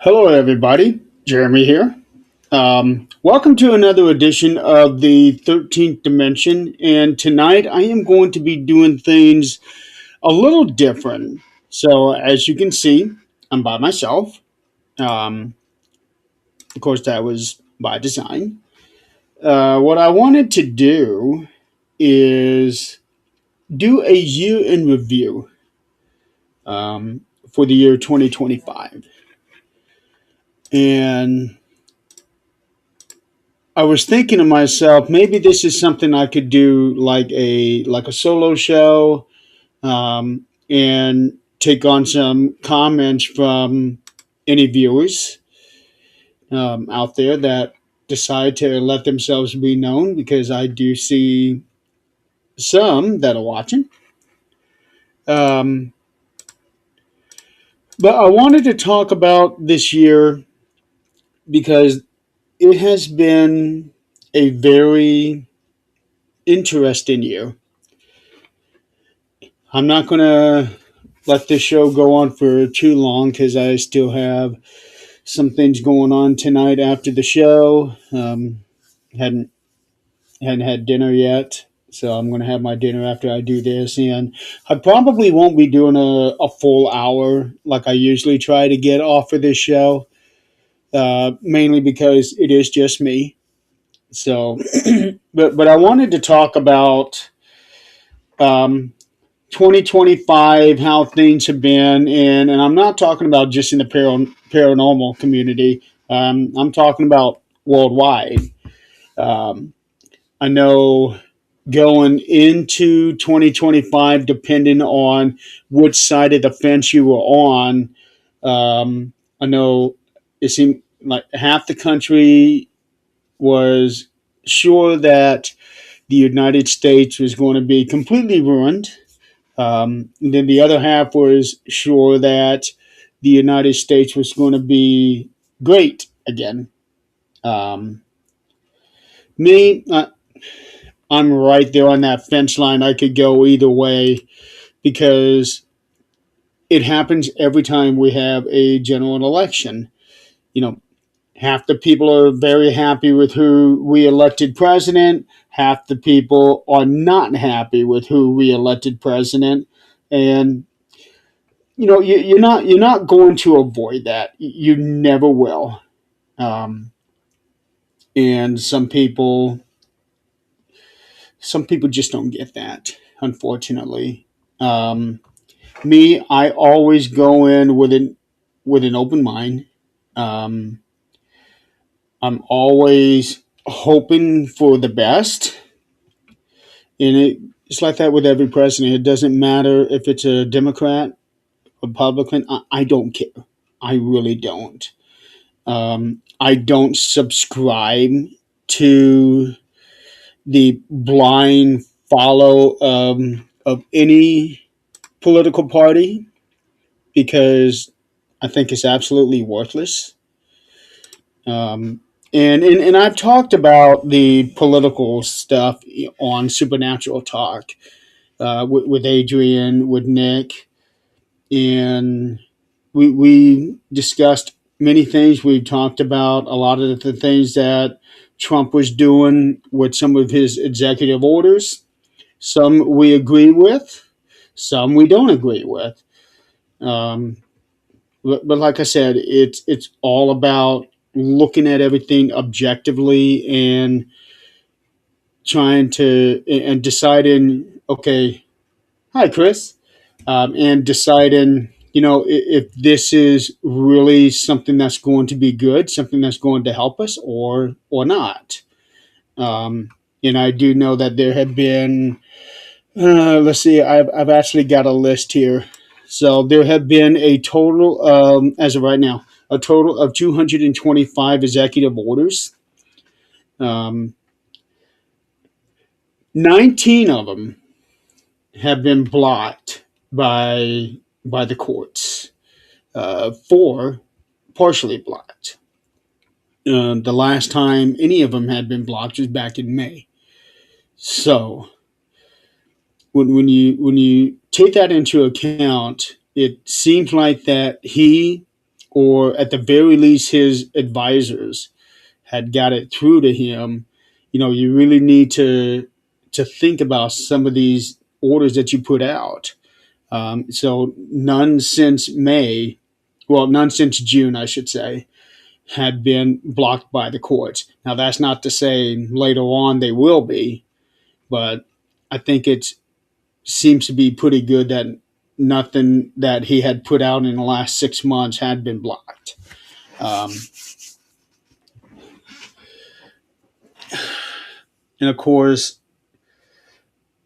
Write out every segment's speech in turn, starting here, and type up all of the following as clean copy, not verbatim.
Hello, everybody. Jeremy here. Welcome to another edition of the 13th Dimension. And tonight I am going to be doing things a little different. So, as you can see, I'm by myself. Um, of course, that was by design. What I wanted to do is do a year in review for the year 2025. And I was thinking to myself, maybe this is something I could do like a solo show, and take on some comments from any viewers out there that decide to let themselves be known, because I do see some that are watching. Um, but I wanted to talk about this year because it has been a very interesting year. I'm not going to let this show go on for too long because I still have some things going on tonight after the show. Hadn't hadn't had dinner yet, so I'm going to have my dinner after I do this, and I probably won't be doing a full hour like I usually try to get off of this show. Mainly because it is just me. So, but I wanted to talk about um, 2025, how things have been, and I'm not talking about just in the paranormal community. I'm talking about worldwide. Um, I know going into 2025, depending on which side of the fence you were on, I know it seemed like half the country was sure that the United States was going to be completely ruined. And then the other half was sure that the United States was going to be great again. Um, me, I'm right there on that fence line. I could go either way because it happens every time we have a general election. You know, half the people are very happy with who we elected president. Half the people are not happy with who we elected president, and you're not going to avoid that. You never will. Um, and some people just don't get that, unfortunately. Um, Me, I always go in with an open mind. Um, I'm always hoping for the best, and it's like that with every president. It doesn't matter if it's a Democrat, Republican. I don't care. I really don't. I don't subscribe to the blind follow of any political party because I think it's absolutely worthless. Um, and I've talked about the political stuff on Supernatural Talk with Adrian, with Nick, and we discussed many things. We've talked about a lot of the things that Trump was doing with some of his executive orders. Some we agree with, some we don't agree with. Um, but like I said, it's all about looking at everything objectively and trying to and deciding. Okay, hi Chris, and deciding, if this is really something that's going to be good, something that's going to help us, or not. Um, and I do know that there have been. Let's see. I've actually got a list here. So there have been a total, as of right now, a total of 225 executive orders. Um, 19 of them have been blocked by the courts. Four partially blocked. The last time any of them had been blocked was back in May. So when you take that into account, it seems like that he or at the very least, his advisors had got it through to him. You really need to think about some of these orders that you put out. So none since May, well, none since June, I should say, had been blocked by the courts. Now, that's not to say later on they will be, but I think it seems to be pretty good that nothing that he had put out in the last 6 months had been blocked. Um, and of course,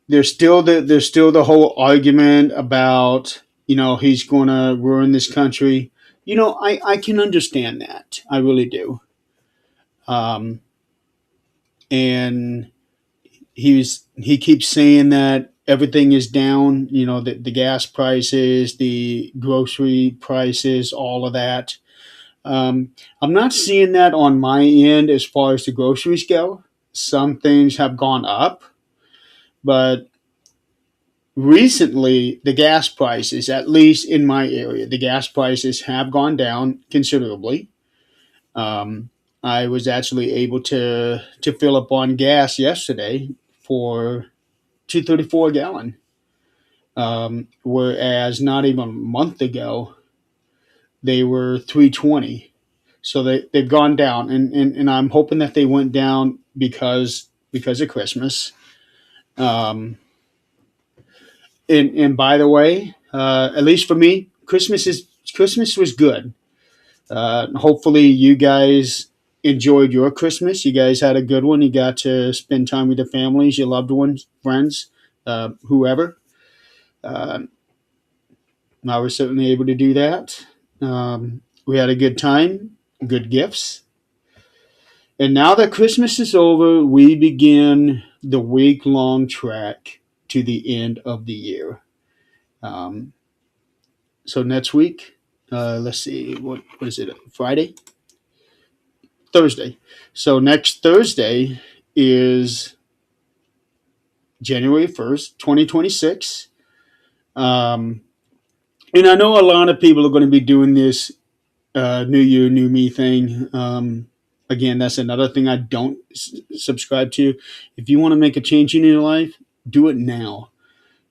there's still the whole argument about he's going to ruin this country. I can understand that. I really do. Um, and he keeps saying that everything is down. The gas prices, the grocery prices, all of that. I'm not seeing that on my end as far as the groceries go. Some things have gone up, but recently the gas prices, at least in my area, the gas prices have gone down considerably. Um, I was actually able to fill up on gas yesterday for 2.34 a gallon. Whereas not even a month ago they were 3.20. So they've gone down, and I'm hoping that they went down because of Christmas. Um, and by the way, at least for me, Christmas was good. Hopefully, you guys enjoyed your Christmas. You guys had a good one. You got to spend time with your families, your loved ones, friends, whoever. Uh, I was certainly able to do that. We had a good time, good gifts. And now that Christmas is over, we begin the week long trek to the end of the year. Um, so next week, let's see, what is it? Friday, Thursday. So next Thursday is January 1st, 2026. Um, and I know a lot of people are going to be doing this New Year, New Me thing. Again, that's another thing I don't subscribe to. If you want to make a change in your life, do it now.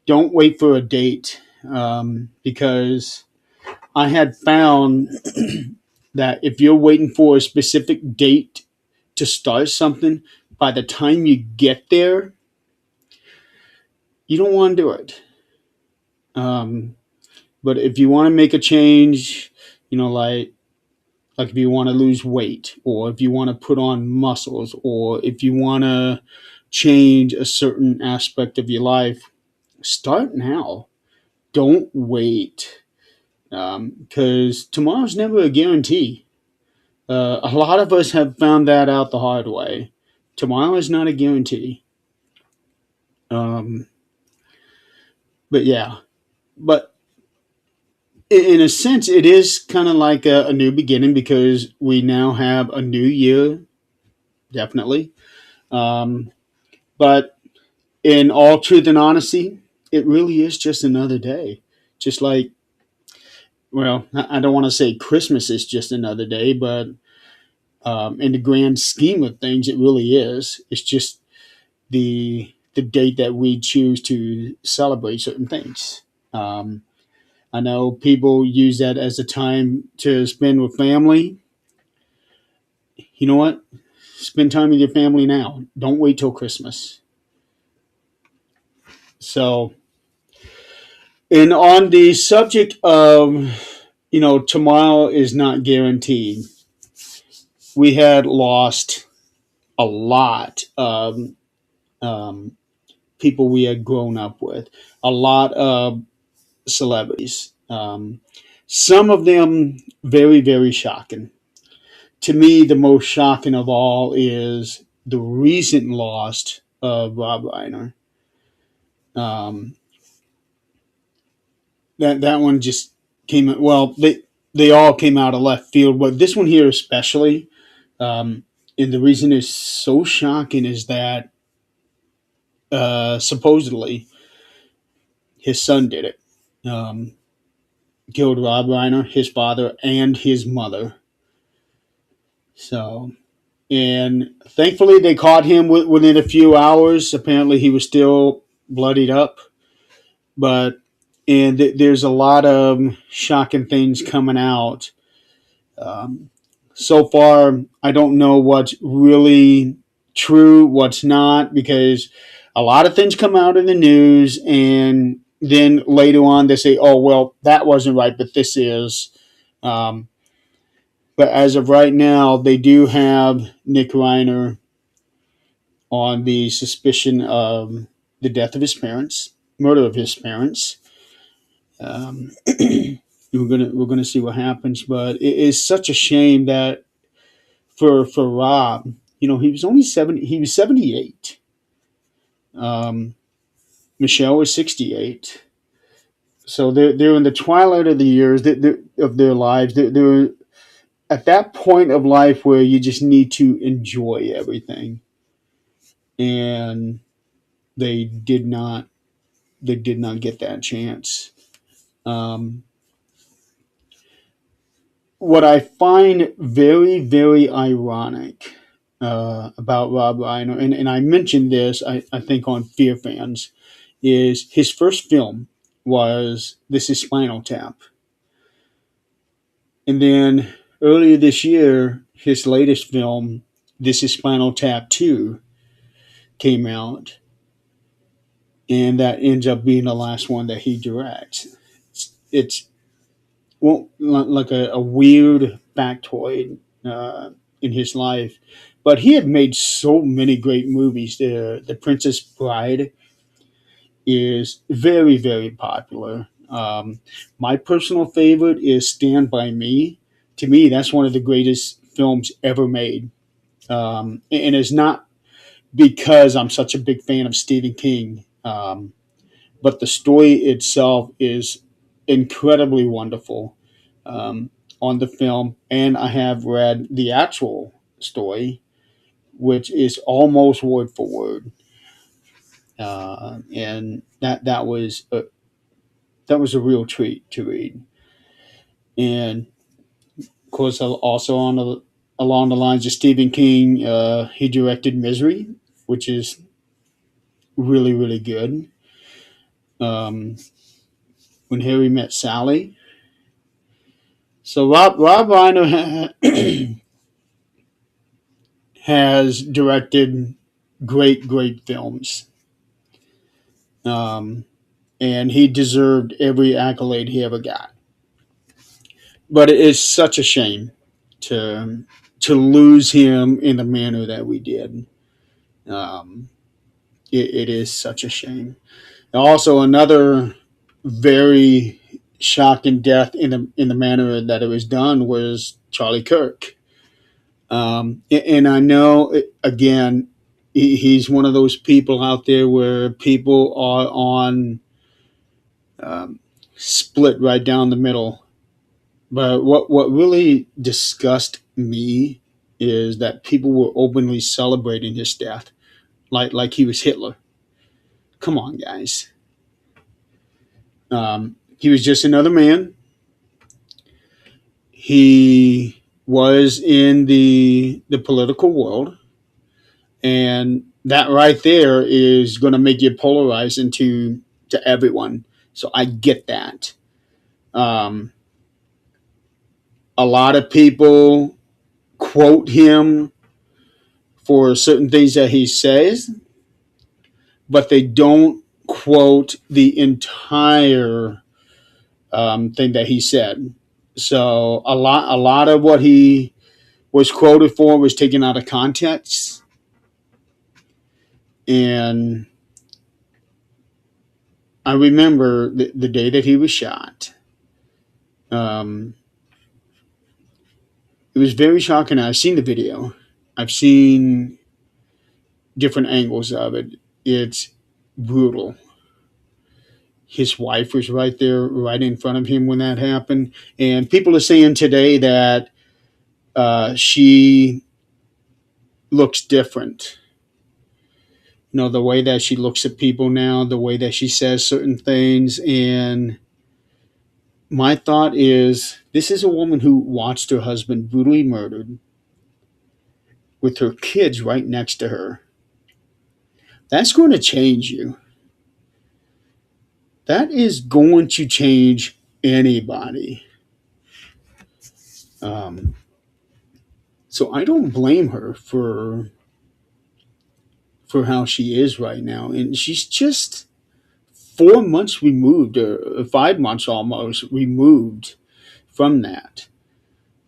Don't wait for a date, because I had found that if you're waiting for a specific date to start something, by the time you get there, you don't want to do it. Um, but if you want to make a change, like if you want to lose weight, or if you want to put on muscles, or if you want to change a certain aspect of your life, start now. Don't wait, because tomorrow's never a guarantee. A lot of us have found that out the hard way. Tomorrow is not a guarantee. Um, but yeah, but in a sense, it is kind of like a new beginning because we now have a new year, definitely. Um, but in all truth and honesty, it really is just another day. Just like, well, I don't want to say Christmas is just another day, but in the grand scheme of things, it really is. It's just the date that we choose to celebrate certain things. I know people use that as a time to spend with family. You know what? Spend time with your family now. Don't wait till Christmas. So, and on the subject of, tomorrow is not guaranteed, we had lost a lot of people we had grown up with, a lot of celebrities. Some of them very, very shocking. To me, the most shocking of all is the recent loss of Rob Reiner. Um, that one just came. Well, they all came out of left field, but this one here especially. Um, and the reason it's so shocking is that supposedly his son did it. Um, killed Rob Reiner, his father, and his mother. So, and thankfully they caught him within a few hours. Apparently, he was still bloodied up, but there's a lot of shocking things coming out. Um, so far, I don't know what's really true, what's not, because a lot of things come out in the news, and then later on they say, "Oh, well, that wasn't right, but this is." Um, but as of right now, they do have Nick Reiner on the suspicion of the death of his parents, murder of his parents. Um, we're gonna see what happens, but it is such a shame that for Rob, he was only 70. He was 78. Um, Michelle was 68. So they're in the twilight of the years of their lives. They're at that point of life where you just need to enjoy everything, and they did not. They did not get that chance. Um, what I find very, very ironic about Rob Reiner, and I mentioned this, I think, on Fear Fans, is his first film was This Is Spinal Tap. And then earlier this year, his latest film, This Is Spinal Tap 2, came out. And that ends up being the last one that he directs. It's well, like a weird factoid in his life. But he had made so many great movies. The Princess Bride is very, very popular. My personal favorite is Stand By Me. To me, that's one of the greatest films ever made. And it's not because I'm such a big fan of Stephen King, but the story itself is incredibly wonderful on the film. And I have read the actual story, which is almost word for word. And that was a real treat to read. And of course, also along the lines of Stephen King, he directed Misery, which is really, really good. Um, when Harry Met Sally. So Rob Reiner has directed great, great films, um, and he deserved every accolade he ever got. But it is such a shame to lose him in the manner that we did. Um, it is such a shame. Also, another very shocking death in the manner that it was done was Charlie Kirk. And I know, again, he's one of those people out there where people are on um, split right down the middle. But what really disgusted me is that people were openly celebrating his death, like he was Hitler. Come on, guys. He was just another man. He was in the political world, and that right there is going to make you polarize into to everyone. So I get that. Um, a lot of people quote him for certain things that he says, but they don't quote the entire thing that he said. So a lot of what he was quoted for was taken out of context, and I remember the day that he was shot. Um, it was very shocking. I've seen the video. I've seen different angles of it. It's brutal. His wife was right there, right in front of him when that happened. And people are saying today that she looks different. The way that she looks at people now, the way that she says certain things. And My thought is this is a woman who watched her husband brutally murdered with her kids right next to her. That's going to change you. That is going to change anybody. Um, so I don't blame her for how she is right now, and she's just 4 months removed, or 5 months almost removed from that.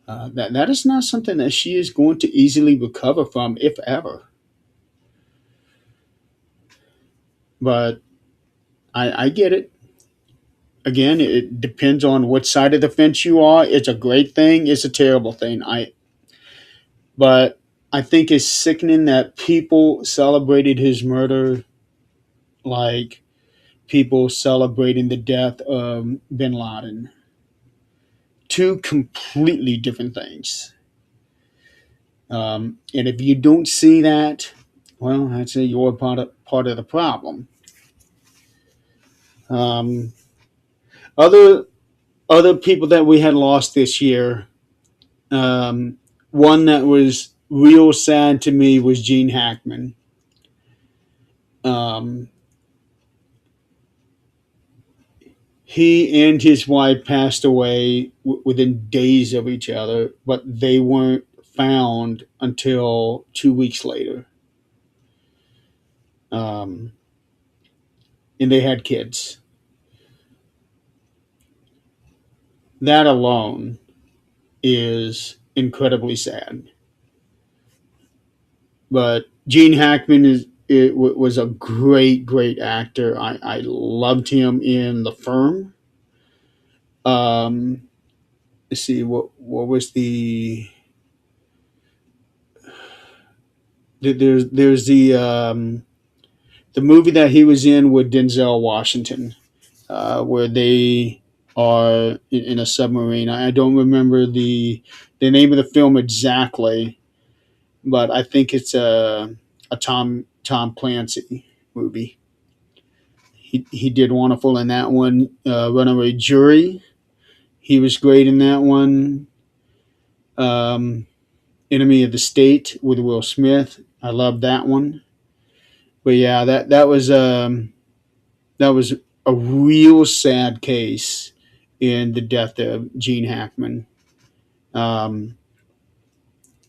That is not something that she is going to easily recover from, if ever. But I get it. Again, it depends on what side of the fence you are. It's a great thing. It's a terrible thing. But I think it's sickening that people celebrated his murder like people celebrating the death of Bin Laden. Two completely different things. And if you don't see that, well, I'd say you're part of the problem. Um, other other people that we had lost this year, um, one that was real sad to me was Gene Hackman. Um, he and his wife passed away within days of each other, but they weren't found until 2 weeks later. Um, and they had kids. That alone is incredibly sad. But Gene Hackman was a great, great actor. I loved him in The Firm. Um, let's see what was there's the movie that he was in with Denzel Washington, where they are in a submarine. I don't remember the name of the film exactly, but I think it's a Tom Clancy movie. He did wonderful in that one. Runaway Jury, he was great in that one. Um, Enemy of the State with Will Smith, I love that one. But yeah, that was a real sad case in the death of Gene Hackman. Um,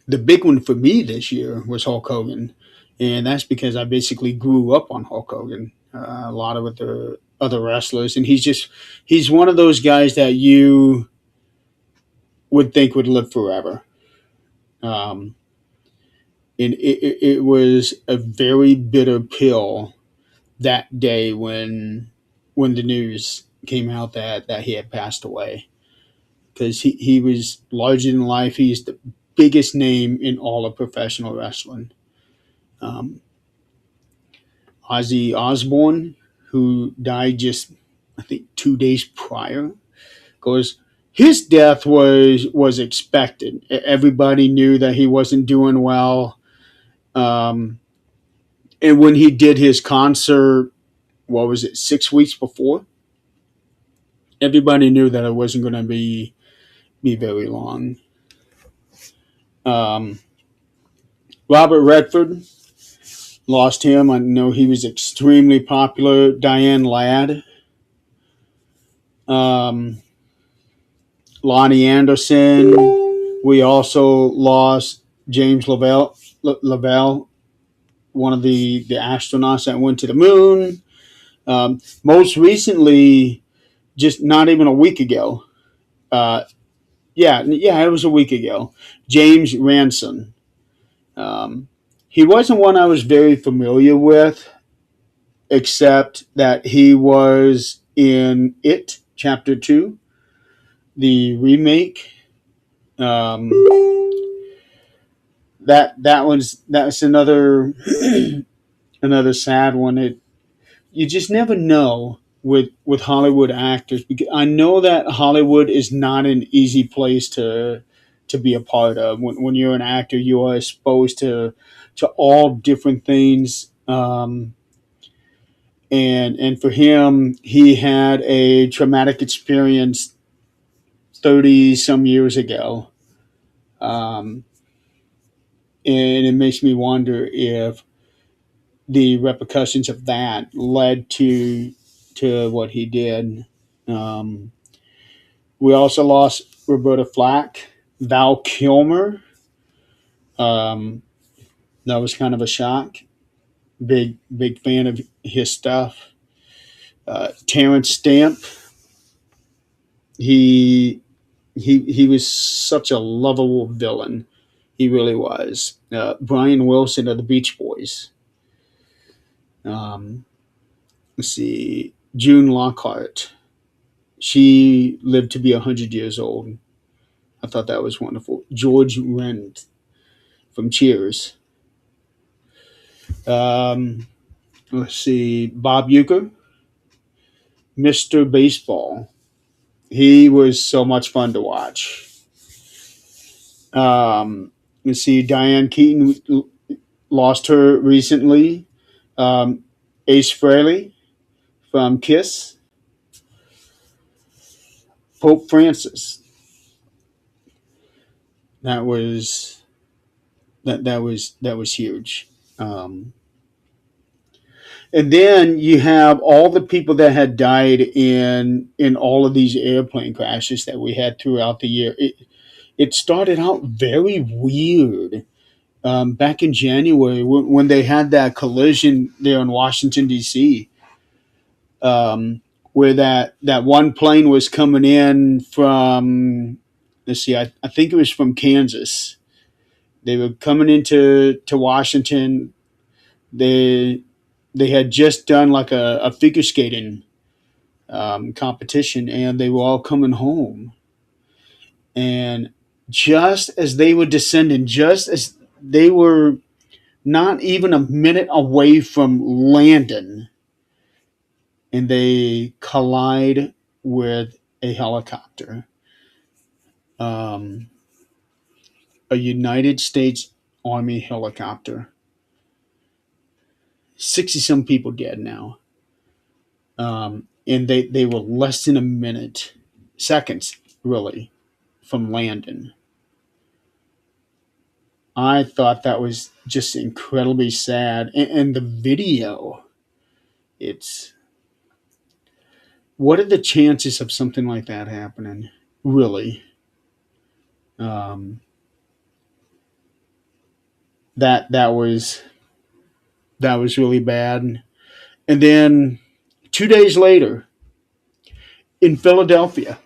the big one for me this year was Hulk Hogan, and that's because I basically grew up on Hulk Hogan. A lot of other wrestlers, and he's one of those guys that you would think would live forever. Um, and it was a very bitter pill that day when the news came out that he had passed away, because he was larger than life. He's the biggest name in all of professional wrestling. Um, Ozzy Osbourne, who died just I think 2 days prior, because his death was expected. Everybody knew that he wasn't doing well. Um, and when he did his concert, what was it, 6 weeks before? Everybody knew that it wasn't going to be very long. Um, Robert Redford, lost him. I know he was extremely popular. Diane Ladd, um, Lonnie Anderson. We also lost James Lavelle, one of the astronauts that went to the moon. Most recently, just not even a week ago. Uh, yeah, it was a week ago. James Ranson. Um, he wasn't one I was very familiar with, except that he was in It Chapter Two, the remake. Um, that's another sad one. You just never know with Hollywood actors, because I know that Hollywood is not an easy place to be a part of. When you're an actor, you are exposed to all different things. And for him, he had a traumatic experience 30 some years ago. Um, and it makes me wonder if the repercussions of that led to what he did. Um, we also lost Roberta Flack, Val Kilmer. Um, that was kind of a shock. Big fan of his stuff. Terrence Stamp. He he was such a lovable villain. He really was. Brian Wilson of the Beach Boys. Um, let's see. June Lockhart. She lived to be 100 years old. I thought that was wonderful. George Wendt from Cheers. Um, let's see. Bob Uecker, Mr. Baseball. He was so much fun to watch. Let's see. Diane Keaton lost her recently. Um, Ace Frehley from Kiss. Pope Francis. That was that was huge. Um, and then you have all the people that had died in all of these airplane crashes that we had throughout the year. It started out very weird. Back in January, when they had that collision there in Washington D.C., where that one plane was coming in from, let's see, I think it was from Kansas. They were coming into Washington. They they had just done like a figure skating competition, and they were all coming home. And just as they were descending, just as they were not even a minute away from landing, and they collide with a helicopter, um, a United States Army helicopter. 60 some people dead now. And they were less than a minute, seconds really, from landing. I thought that was just incredibly sad. And the video, it's what are the chances of something like that happening? Really, um, that that was really bad. And then 2 days later, in Philadelphia,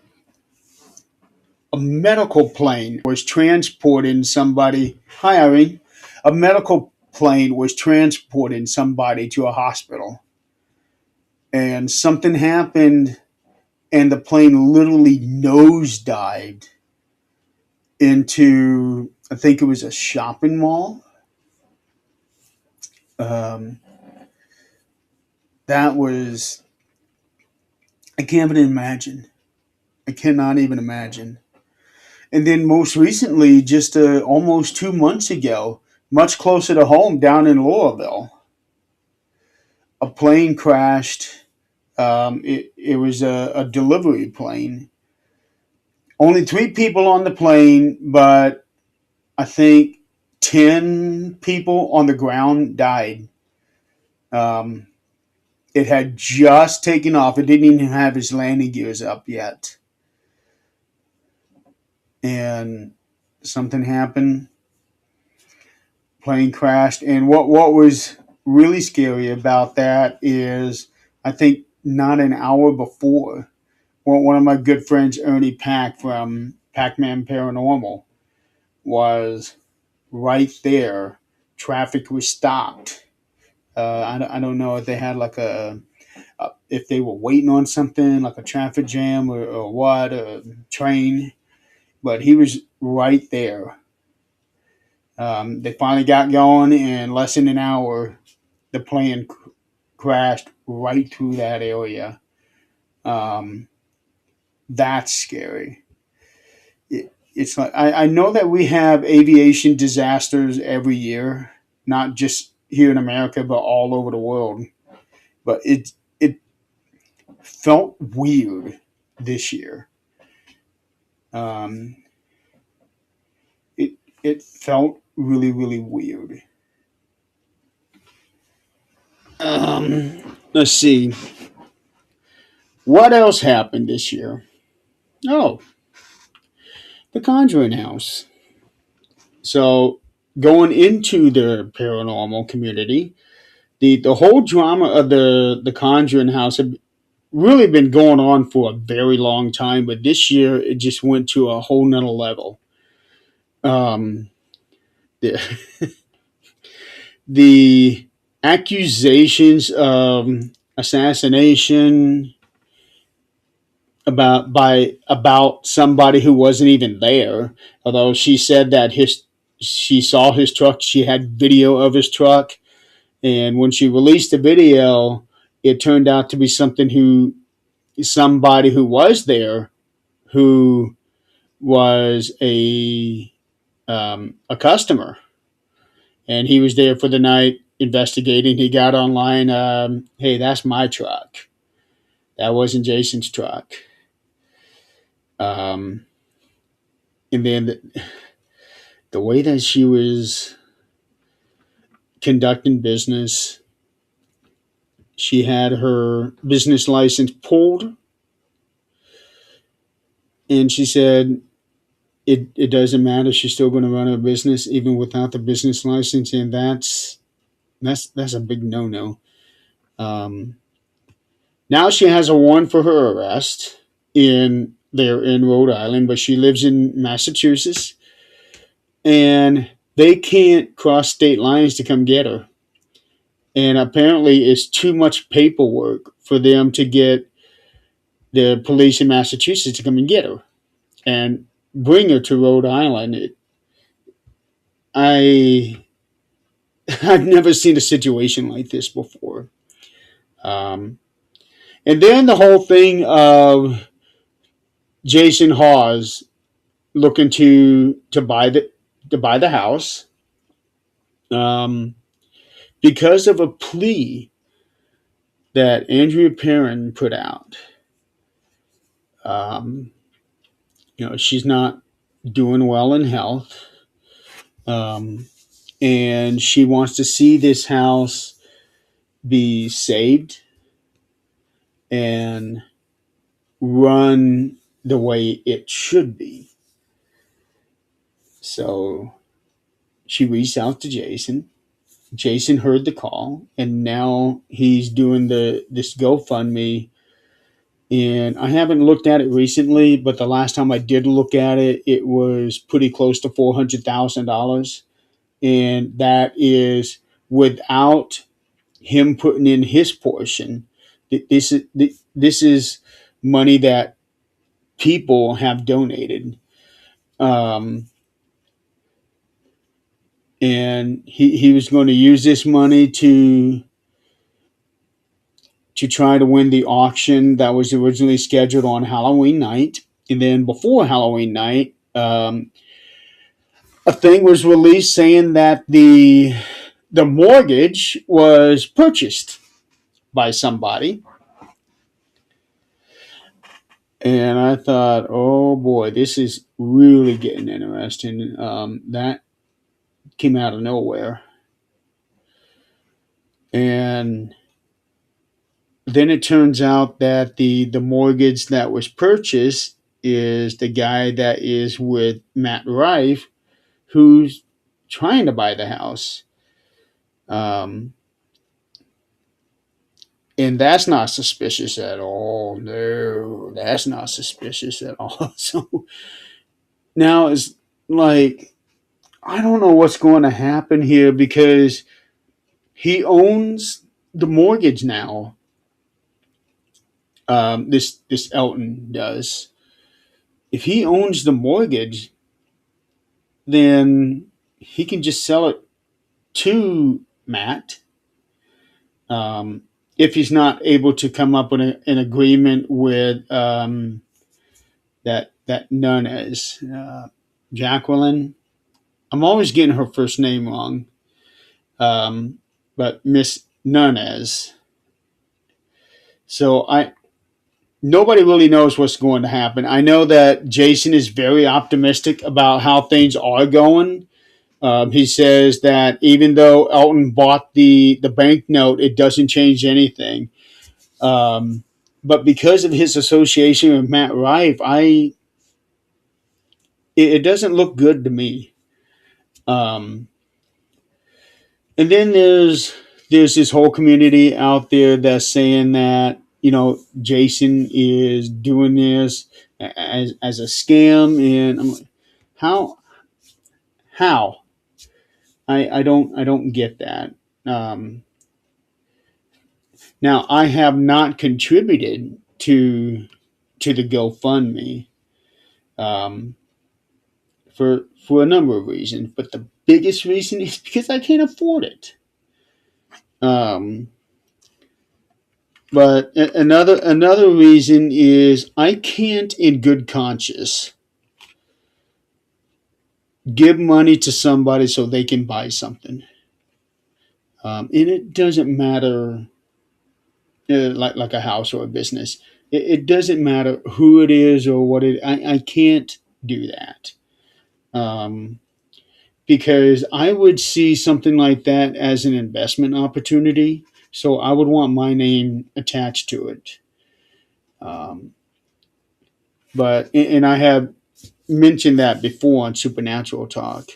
a medical plane was transporting somebody. Hi, Irene. A medical plane was transporting somebody to a hospital, and something happened, and the plane literally nosedived into, I think it was a shopping mall. Um, that was, I can't even imagine. I cannot even imagine. And then most recently, just almost 2 months ago, much closer to home, down in Louisville, a plane crashed. It was a delivery plane. Only three people on the plane, but I think 10 people on the ground died. Um, it had just taken off. It didn't even have its landing gears up yet. And something happened. Plane crashed. And what was really scary about that is, I think not an hour before, one of my good friends, Ernie Pack from Pac-Man Paranormal, was right there. Traffic was stopped. I don't know if they had like if they were waiting on something like a traffic jam or what, a train, but he was right there. They finally got going, in less than an hour, the plane crashed right through that area. Um, that's scary. It's like I know that we have aviation disasters every year, not just here in America, but all over the world. But it felt weird this year. Um, it it felt really really weird. Let's see what else happened this year. Oh, the Conjuring House. So going into the paranormal community, the whole drama of the Conjuring House had really been going on for a very long time, but this year it just went to a whole nother level. Um, the, the accusations of assassination about somebody who wasn't even there, although she said that his she saw his truck, she had video of his truck, and when she released the video, it turned out to be somebody who was there, who was a customer, and he was there for the night investigating. He got online, hey, that's my truck. That wasn't Jason's truck. Um, and then the way that she was conducting business, she had her business license pulled, and she said it doesn't matter. She's still going to run her business even without the business license, and that's a big no no. Um, Now she has a warrant for her arrest in Rhode Island, but she lives in Massachusetts, and they can't cross state lines to come get her. And apparently, it's too much paperwork for them to get the police in Massachusetts to come and get her and bring her to Rhode Island. I I've never seen a situation like this before. Um, and then the whole thing of Jason Hawes looking to buy the house, um, because of a plea that Andrea Perrin put out. Um, she's not doing well in health, um, and she wants to see this house be saved and run the way it should be. So she reached out to Jason. Jason heard the call, and now he's doing this GoFundMe. And I haven't looked at it recently, but the last time I did look at it, it was pretty close to $400,000, and that is without him putting in his portion. This is money that people have donated, um, and he was going to use this money to try to win the auction that was originally scheduled on Halloween night. And then before Halloween night, a thing was released saying that the mortgage was purchased by somebody. And I thought, oh boy, this is really getting interesting. That came out of nowhere. And then it turns out that the mortgage that was purchased is the guy that is with Matt Rife, who's trying to buy the house. Um, and that's not suspicious at all. No, that's not suspicious at all. So now it's like, I don't know what's going to happen here because he owns the mortgage now. This Elton does. If he owns the mortgage, then he can just sell it to Matt. If he's not able to come up with an agreement with that Nunez, Jacqueline. I'm always getting her first name wrong, but Miss Nunez. So nobody really knows what's going to happen. I know that Jason is very optimistic about how things are going. He says that even though Elton bought the banknote, it doesn't change anything. Um, but because of his association with Matt Rife, it doesn't look good to me. Um, and then there's this whole community out there that's saying that Jason is doing this as a scam, and I'm like, how how I don't get that. Um, Now I have not contributed to the GoFundMe um, for a number of reasons, but the biggest reason is because I can't afford it. Um, but another reason is I can't, in good conscience, give money to somebody so they can buy something, and it doesn't matter, like a house or a business. It doesn't matter who it is or what it. I can't do that. Um, because I would see something like that as an investment opportunity. So I would want my name attached to it. Um, and I have mentioned that before on Supernatural Talk.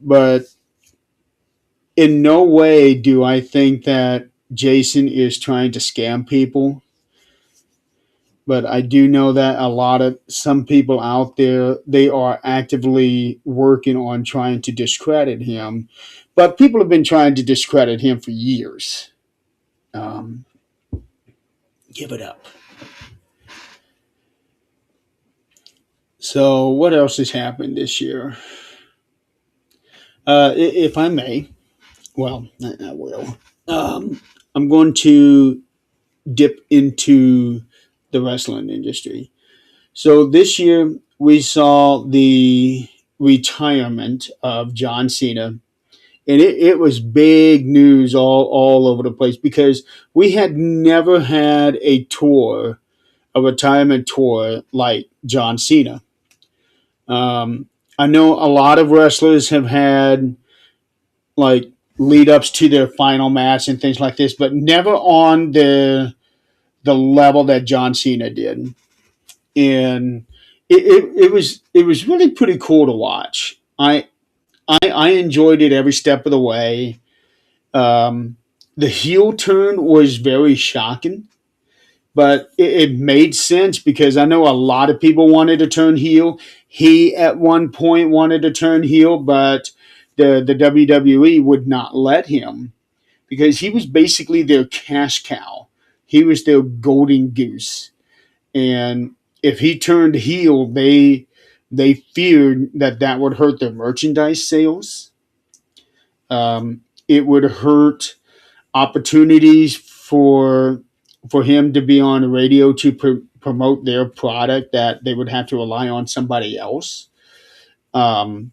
But in no way do I think that Jason is trying to scam people. But I do know that a lot of some people out there, they are actively working on trying to discredit him. But people have been trying to discredit him for years. Um, Give it up. So, what else has happened this year? If I may, well, I will. I'm going to dip into the wrestling industry. So, this year we saw the retirement of John Cena, and it was big news all over the place because we had never had a retirement tour like John Cena. I know a lot of wrestlers have had like lead ups to their final match and things like this, but never on the level that John Cena did. And it was really pretty cool to watch. I enjoyed it every step of the way. Um, the heel turn was very shocking, but it made sense because I know a lot of people wanted to turn heel. He at one point wanted to turn heel, but the WWE would not let him because he was basically their cash cow. He was their golden goose, and if he turned heel, they feared that that would hurt their merchandise sales. It would hurt opportunities for him to be on the radio to promote their product that they would have to rely on somebody else. Um,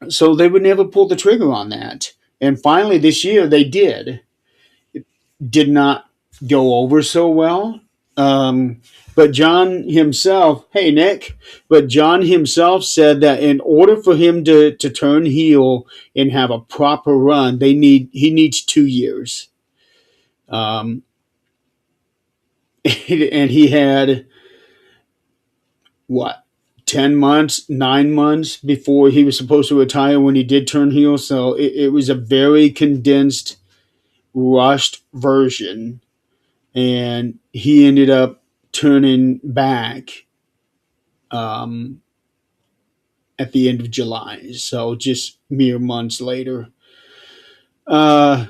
so they would never pull the trigger on that. And finally, this year they did. It did not go over so well. Um, but John himself, hey Nick, but John himself said that in order for him to turn heel and have a proper run, he needs 2 years. Um, and he had what 10 months 9 months before he was supposed to retire when he did turn heel, so it was a very condensed, rushed version, and he ended up turning back um, at the end of July, so just mere months later. uh,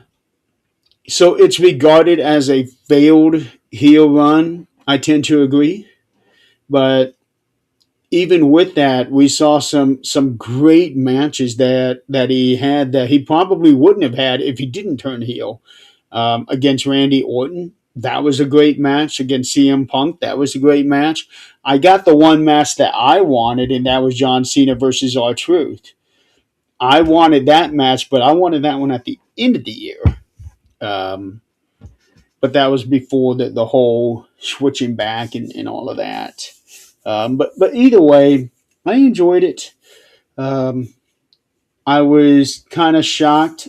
so it's regarded as a failed heel run. I tend to agree, but even with that, we saw some great matches that he had that he probably wouldn't have had if he didn't turn heel. Against Randy Orton, that was a great match. Against CM Punk, that was a great match. I got the one match that I wanted, and that was John Cena versus R-Truth. I wanted that match, but I wanted that one at the end of the year. Um, but that was before the whole switching back and all of that. But either way, I enjoyed it. Um, I was kind of shocked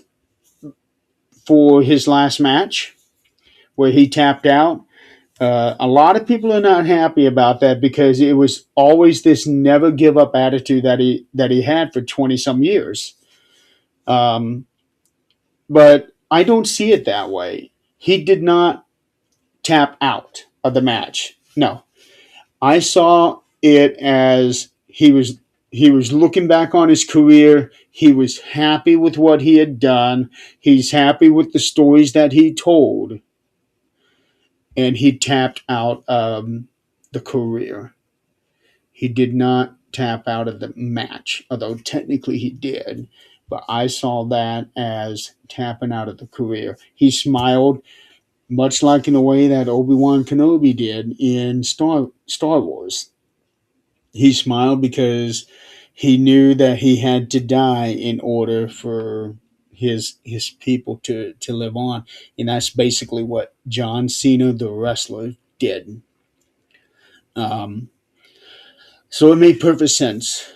for his last match where he tapped out. A lot of people are not happy about that because it was always this never give up attitude that he had for 20 some years. Um, but I don't see it that way. He did not tap out of the match. No, I saw it as he was looking back on his career. He was happy with what he had done. He's happy with the stories that he told, and he tapped out the career. He did not tap out of the match, although technically he did. But I saw that as tapping out of the career. He smiled, much like in the way that Obi-Wan Kenobi did in Star Wars. He smiled because he knew that he had to die in order for his people to live on. And that's basically what John Cena, the wrestler, did. Um, so it made perfect sense.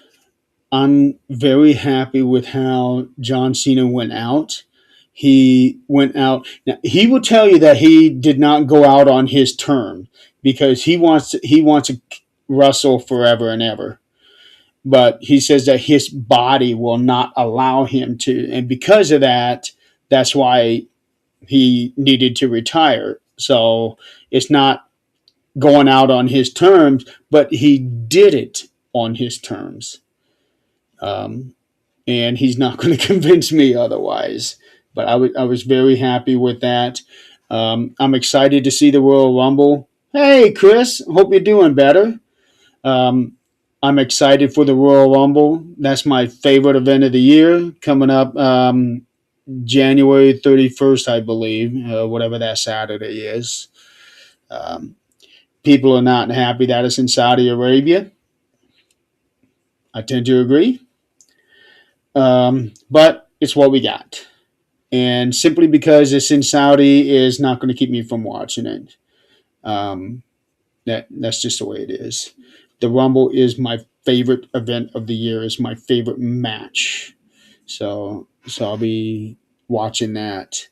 I'm very happy with how John Cena went out. He went out. Now, he will tell you that he did not go out on his term because he wants to wrestle forever and ever. But he says that his body will not allow him to, and because of that, that's why he needed to retire. So it's not going out on his terms, but he did it on his terms. Um, and he's not going to convince me otherwise. But I was very happy with that. I'm excited to see the Royal Rumble. Hey, Chris, hope you're doing better. Um, I'm excited for the Royal Rumble. That's my favorite event of the year coming up January 31st, I believe, whatever that Saturday is. Um, People are not happy that it's in Saudi Arabia. I tend to agree. But it's what we got. And simply because it's in Saudi is not going to keep me from watching it. Um, that's just the way it is. The Rumble is my favorite event of the year. Is my favorite match. So I'll be watching that.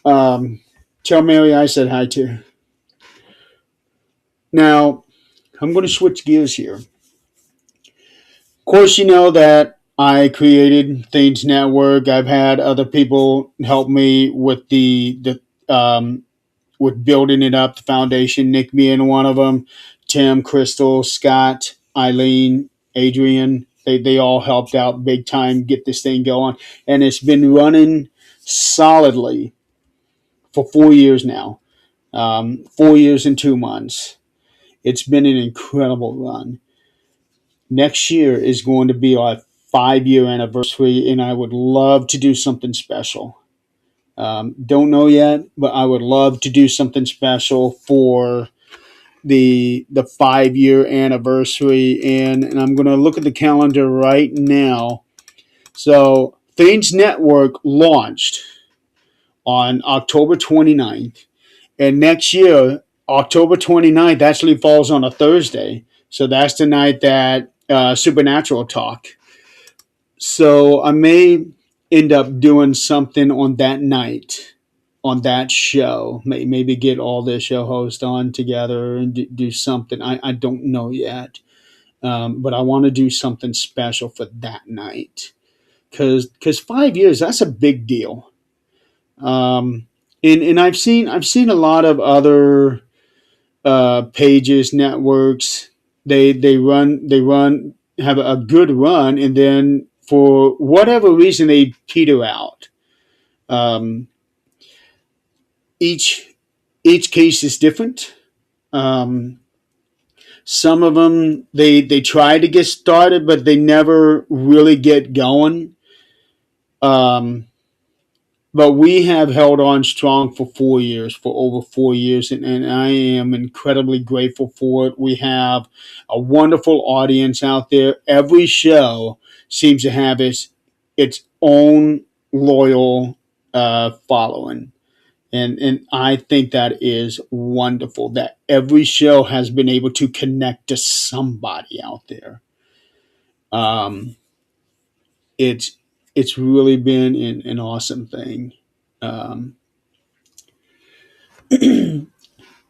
Um, Tell Mary I said hi to. Now I'm going to switch gears here. Of course, you know that I created Things Network. I've had other people help me with with building it up, the foundation. Nick being one of them, Tim, Crystal, Scott, Eileen, Adrian. They all helped out big time get this thing going, and it's been running solidly for 4 years now. 4 years and 2 months. It's been an incredible run. Next year is going to be our 5 year anniversary, and I would love to do something special. Don't know yet, but I would love to do something special for the 5 year anniversary. And I'm going to look at the calendar right now. So, Things Network launched on October 29th. And next year, October 29th actually falls on a Thursday. So, that's the night that Supernatural Talk. So, I may end up doing something on that night on that show. Maybe get all the show hosts on together and do something. I don't know yet, but I want to do something special for that night because 5 years, that's a big deal. Um, and I've seen a lot of other pages, networks. They run have a good run, and then for whatever reason they peter out. Um, each each case is different. Um, some of them they try to get started, but they never really get going. Um, but we have held on strong for 4 years, for over 4 years, and I am incredibly grateful for it. We have a wonderful audience out there. Every show seems to have its own loyal following. And I think that is wonderful that every show has been able to connect to somebody out there. Um, it's it's really been an awesome thing. Um,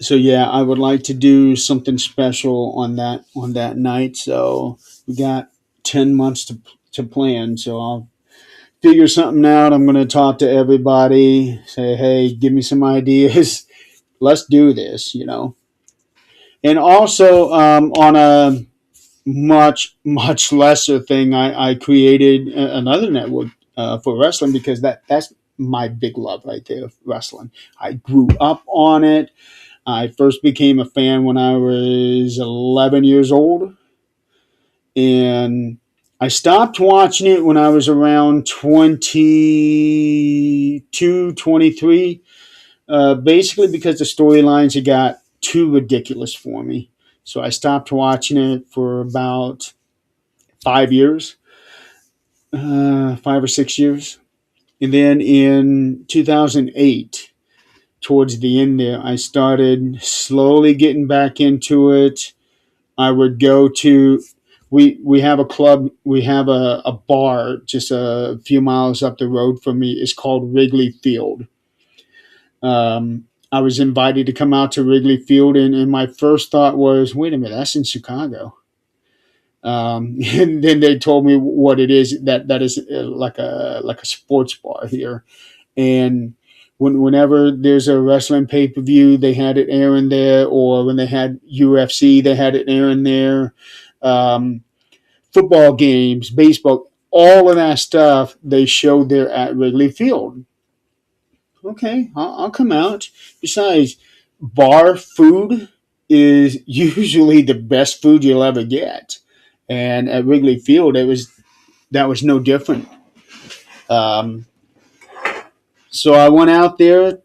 so yeah, I would like to do something special on that night. So we got 10 months to plan. So I'll figure something out. I'm going to talk to everybody. Say, hey, give me some ideas. Let's do this. And also on a much lesser thing, I created another network for wrestling because that's my big love right there, wrestling. I grew up on it. I first became a fan when I was 11 years old, and I stopped watching it when I was around 22, 23. Basically because the storylines had got too ridiculous for me. So I stopped watching it for about 5 years, 5 or 6 years. And then in 2008, towards the end there, I started slowly getting back into it. I would go to we have a club, we have a bar just a few miles up the road from me. It's called Wrigley Field. I was invited to come out to Wrigley Field, and my first thought was, wait a minute, that's in Chicago. And then they told me what it is. That is like a sports bar here, and whenever there's a wrestling pay per view, they had it airing there, or when they had UFC, they had it airing there. Um, Football games, baseball, all of that stuff they showed there at Wrigley Field. Okay, I'll come out. Besides, bar food is usually the best food you'll ever get, and at Wrigley Field, that was no different. Um, so I went out there,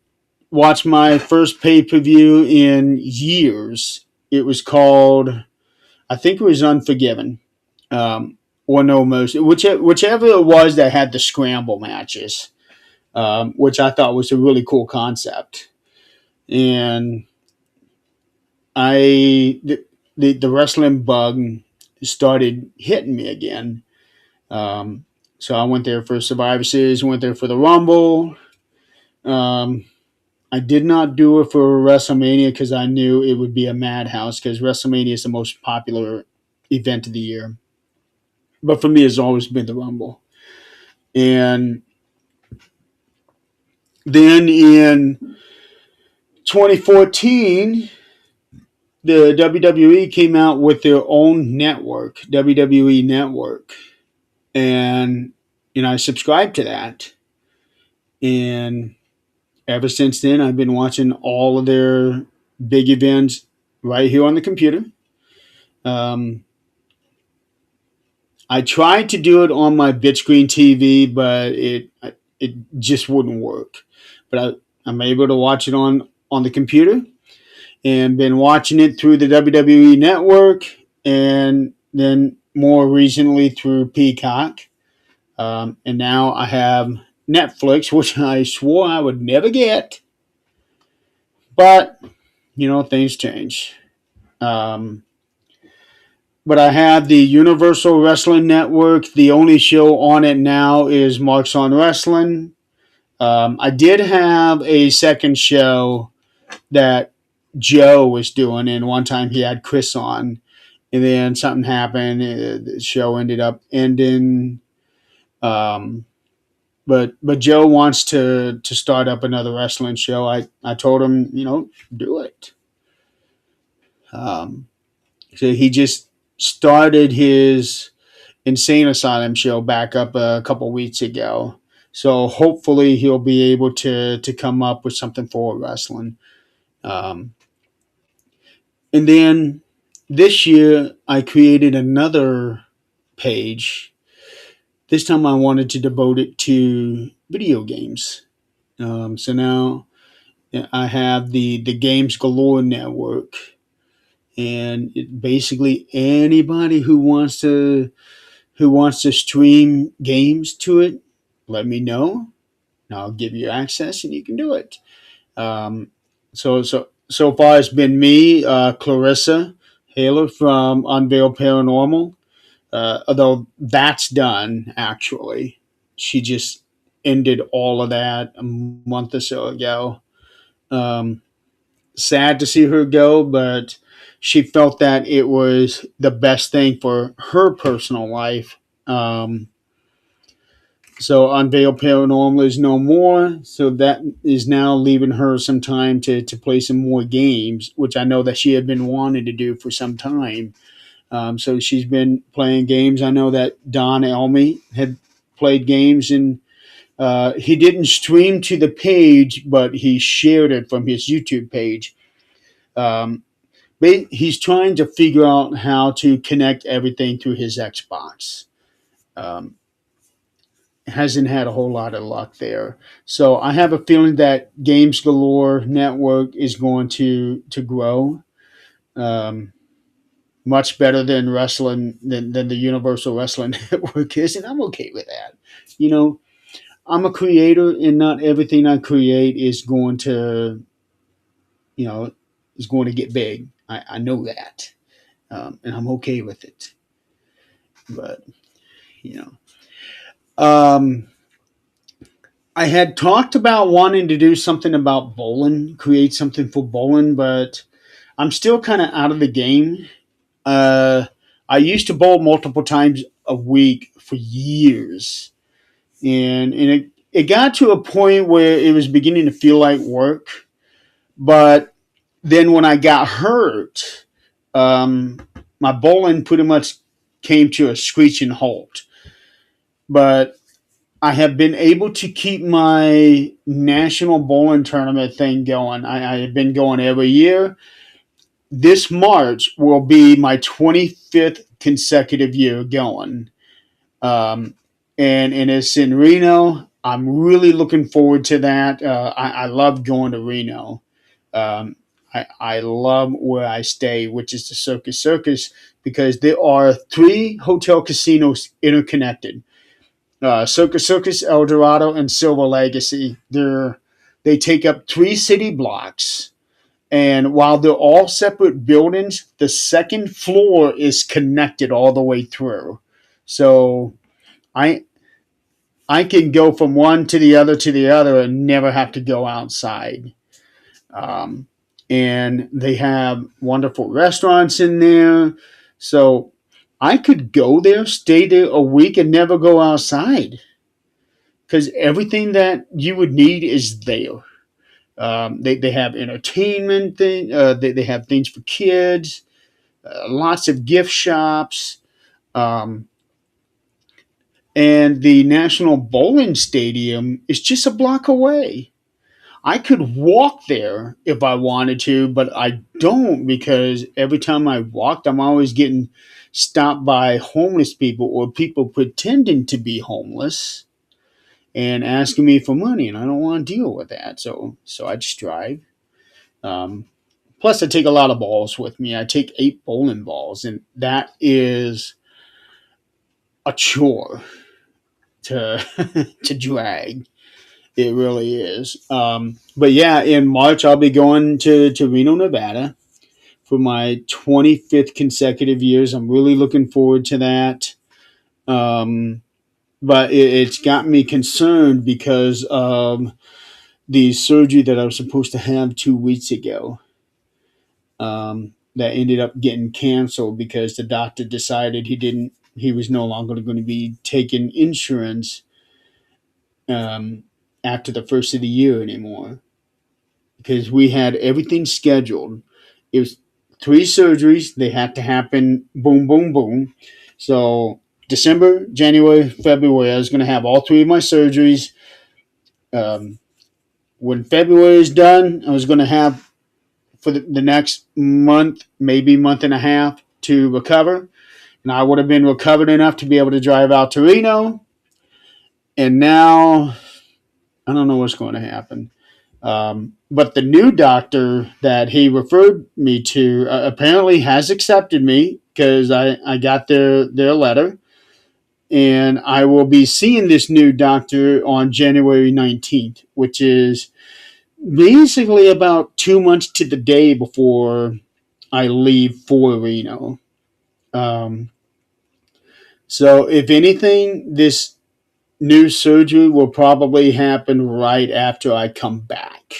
watched my first pay per view in years. It was called, I think it was Unforgiven, or No Mercy, whichever it was that had the scramble matches, which I thought was a really cool concept. And the wrestling bug started hitting me again. Um, so I went there for Survivor Series, went there for the Rumble. Um, I did not do it for WrestleMania because I knew it would be a madhouse because WrestleMania is the most popular event of the year. But for me, it's always been the Rumble. And then in 2014, the WWE came out with their own network, WWE Network. And, I subscribed to that. And ever since then, I've been watching all of their big events right here on the computer. Um, I tried to do it on my bit screen TV, but it just wouldn't work. But I'm able to watch it on the computer, and been watching it through the WWE Network, and then more recently through Peacock. And now I have Netflix, which I swore I would never get, but things change. Um, but I have the Universal Wrestling Network. The only show on it now is Marks on Wrestling. I did have a second show that Joe was doing, and one time he had Chris on, and then something happened. The show ended up ending. Um, but Joe wants to start up another wrestling show. I told him, do it. Um, so he just started his Insane Asylum show back up a couple weeks ago. So hopefully he'll be able to come up with something for wrestling. Um, and then this year I created another page. This time I wanted to devote it to video games. So now I have the Games Galore network, and basically anybody who wants to stream games to it, let me know. And I'll give you access, and you can do it. Um, so far, it's been me, Clarissa Haler from Unveiled Paranormal. Although that's done, actually, she just ended all of that a month or so ago. Um, Sad to see her go, but she felt that it was the best thing for her personal life. So Unveiled Paranormal is no more. So that is now leaving her some time to play some more games, which I know that she had been wanting to do for some time. So she's been playing games. I know that Don Elmy had played games, and he didn't stream to the page, but he shared it from his YouTube page. Um, but he's trying to figure out how to connect everything through his Xbox. Um, hasn't had a whole lot of luck there. So I have a feeling that Games Galore Network is going to grow much better than wrestling than the Universal Wrestling Network is, and I'm okay with that. You know, I'm a creator, and not everything I create is going to you know is going to get big. I know that, and I'm okay with it. But you um, I had talked about wanting to do something about bowling, create something for bowling, but I'm still kind of out of the game. Uh, I used to bowl multiple times a week for years, and it got to a point where it was beginning to feel like work. But then when I got hurt, my bowling pretty much came to a screeching halt. But I have been able to keep my national bowling tournament thing going. I have been going every year. This March will be my 25th consecutive year going. Um, and it's in Reno. I'm really looking forward to that. I love going to Reno. Um, I love where I stay, which is the Circus Circus, because there are three hotel casinos interconnected. Circus Circus, El Dorado, and Silver Legacy. They take up three city blocks, and while they're all separate buildings, the second floor is connected all the way through. So I I can go from one to the other and never have to go outside. Um, and they have wonderful restaurants in there. So I could go there, stay there a week, and never go outside because everything that you would need is there. They have entertainment thing. They have things for kids. Lots of gift shops. Um, and the National Bowling Stadium is just a block away. I could walk there if I wanted to, but I don't because every time I walked, I'm always getting stopped by homeless people or people pretending to be homeless and asking me for money, and I don't want to deal with that. So I just drive. Um, Plus, I take a lot of balls with me. I take 8 bowling balls, and that is a chore to to drag. It really is. But yeah, in March I'll be going to Reno, Nevada for my 25th consecutive years. I'm really looking forward to that. Um, but it's got me concerned because of the surgery that I was supposed to have 2 weeks ago. That ended up getting canceled because the doctor decided he was no longer going to be taking insurance um, after the first of the year anymore because we had everything scheduled. It was 3 surgeries. They had to happen boom, boom, boom. So December, January, February, I was going to have all three of my surgeries. Um, when February is done, I was going to have for the next month, maybe month and a half to recover. And I would have been recovered enough to be able to drive out to Reno. And now I don't know what's going to happen. But the new doctor that he referred me to apparently has accepted me because I got their letter. And I will be seeing this new doctor on January 19th, which is basically about 2 months to the day before I leave for Reno. Um, so, if anything, this new surgery will probably happen right after I come back.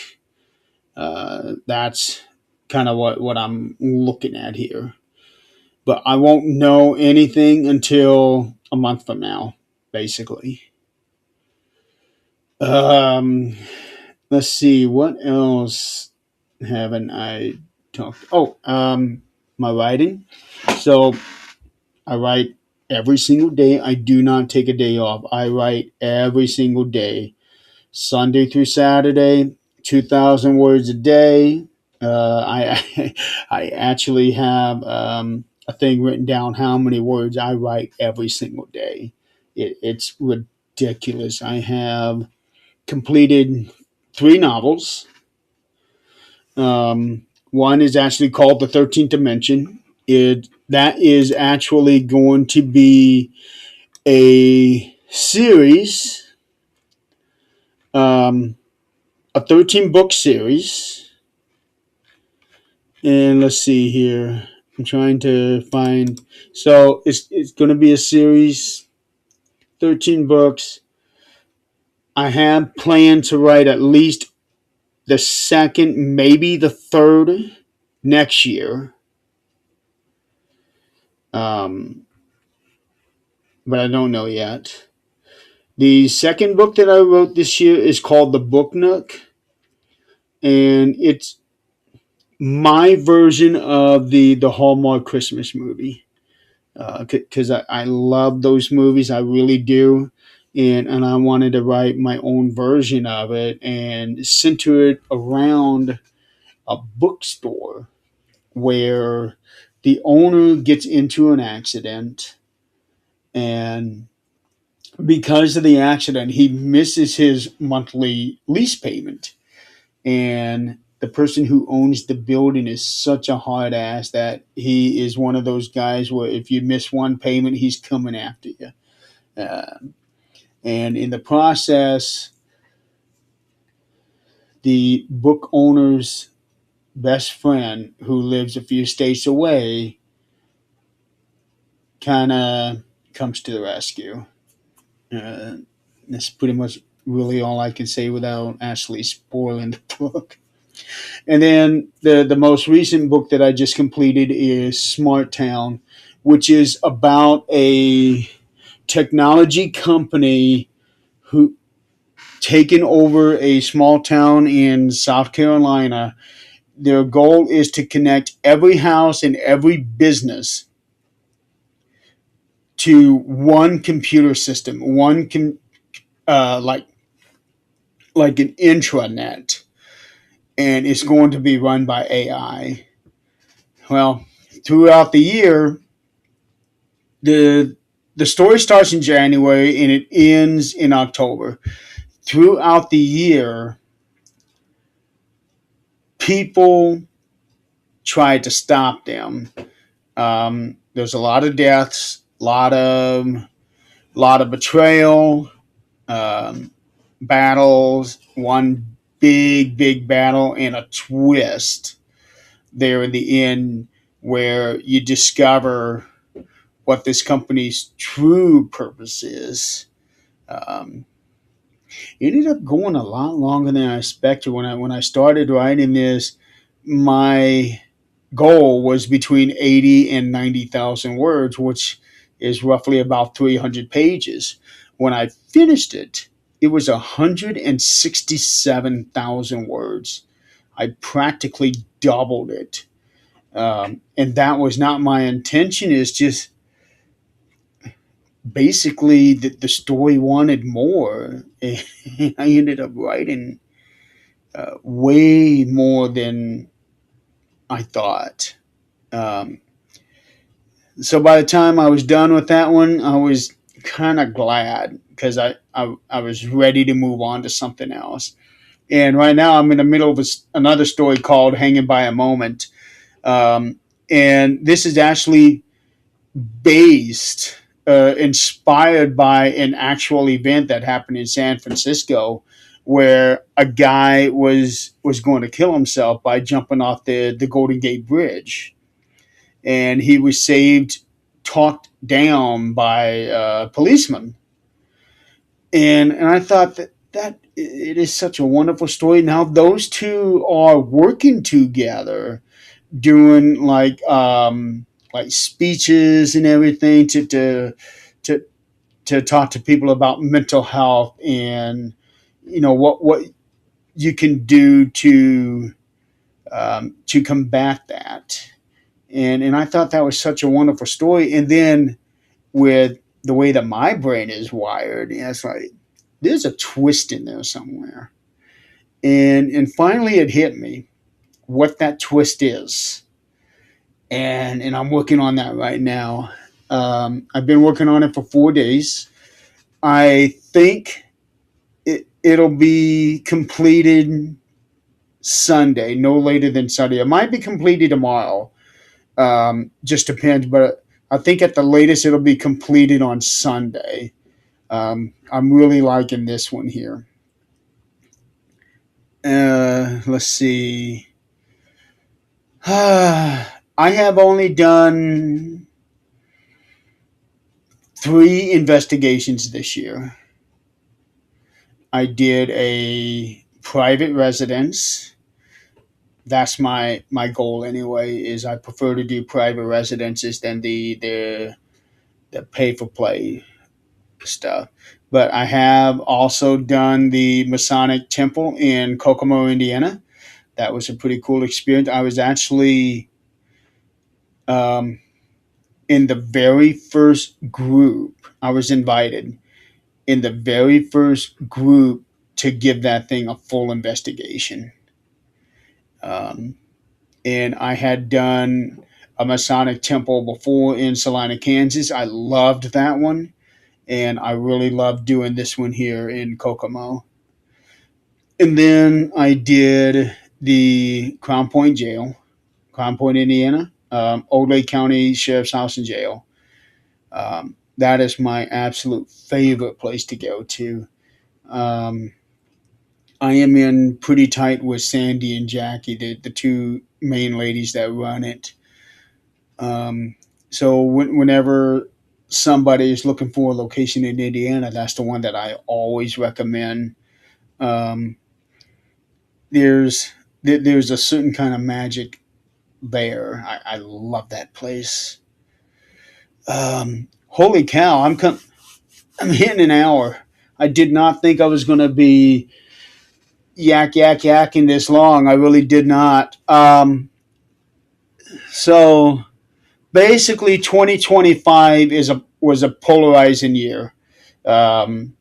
That's kind of what I'm looking at here. But I won't know anything until a month from now, basically. Um, let's see, what else haven't I talked? Oh, my writing. So I write every single day. I do not take a day off. I write every single day, Sunday through Saturday, 2,000 words a day. I I actually have a thing written down how many words I write every single day. It's ridiculous. I have completed three novels. One is actually called The 13th Dimension. It that is actually going to be a series, um, a 13 book series. And let's see here. I'm trying to find. So it's going to be a series, 13 books. I have planned to write at least the second, maybe the third next year. Um, but I don't know yet. The second book that I wrote this year is called The Book Nook, and it's my version of the Hallmark Christmas movie. Because I love those movies, I really do, and I wanted to write my own version of it and center it around a bookstore where the owner gets into an accident, and because of the accident, he misses his monthly lease payment. And the person who owns the building is such a hard ass that he is one of those guys where if you miss one payment, he's coming after you. Uh, and in the process, the book owner's best friend, who lives a few states away, kind of comes to the rescue. Uh, that's pretty much really all I can say without actually spoiling the book. And then the most recent book that I just completed is Smart Town, which is about a technology company who taken over a small town in South Carolina. Their goal is to connect every house and every business to one computer system, like an intranet, and it's going to be run by AI. Well, throughout the year, the the story starts in January and it ends in October. Throughout the year, people try to stop them. There's a lot of deaths, lot of betrayal, um, battles, one big battle, and a twist there in the end where you discover what this company's true purpose is. Um, it ended up going a lot longer than I expected. When I started writing this, my goal was between 80 and 90,000 words, which is roughly about 300 pages. When I finished it, it was 167,000 words. I practically doubled it. And that was not my intention. It's just basically the story wanted more. And I ended up writing way more than I thought. Um, so by the time I was done with that one, I was kind of glad because I was ready to move on to something else. And right now I'm in the middle of another story called Hanging by a Moment. Um, and this is actually inspired by an actual event that happened in San Francisco where a guy was going to kill himself by jumping off the Golden Gate Bridge, and he was saved, talked down by a policeman, and I thought that it is such a wonderful story. Now those two are working together, doing like speeches and everything to to talk to people about mental health and what you can do to combat that. And I thought that was such a wonderful story. And then with the way that my brain is wired, it's like there's a twist in there somewhere. And finally it hit me what that twist is. And I'm working on that right now. I've been working on it for 4 days. I think it'll be completed Sunday, no later than Sunday. It might be completed tomorrow. Just depends, but I think at the latest it'll be completed on Sunday. I'm really liking this one here. Let's see. I have only done 3 investigations this year. I did a private residence. That's my goal anyway. Is I prefer to do private residences than the pay for play stuff. But I have also done the Masonic Temple in Kokomo, Indiana. That was a pretty cool experience. I was actually um, in the very first group. I was invited in the very first group to give that thing a full investigation. Um, and I had done a Masonic temple before in Salina, Kansas. I loved that one, and I really loved doing this one here in Kokomo. And then I did the Crown Point Jail, Crown Point, Indiana, Old Lake County Sheriff's House and Jail. That is my absolute favorite place to go to. Um, I am in pretty tight with Sandy and Jackie, the two main ladies that run it. Um, so whenever somebody is looking for a location in Indiana, that's the one that I always recommend. Um, there's there's a certain kind of magic there. I love that place. Holy cow! I'm hitting an hour. I did not think I was going to be yakking this long. I really did not. So basically, 2025 was a polarizing year, um,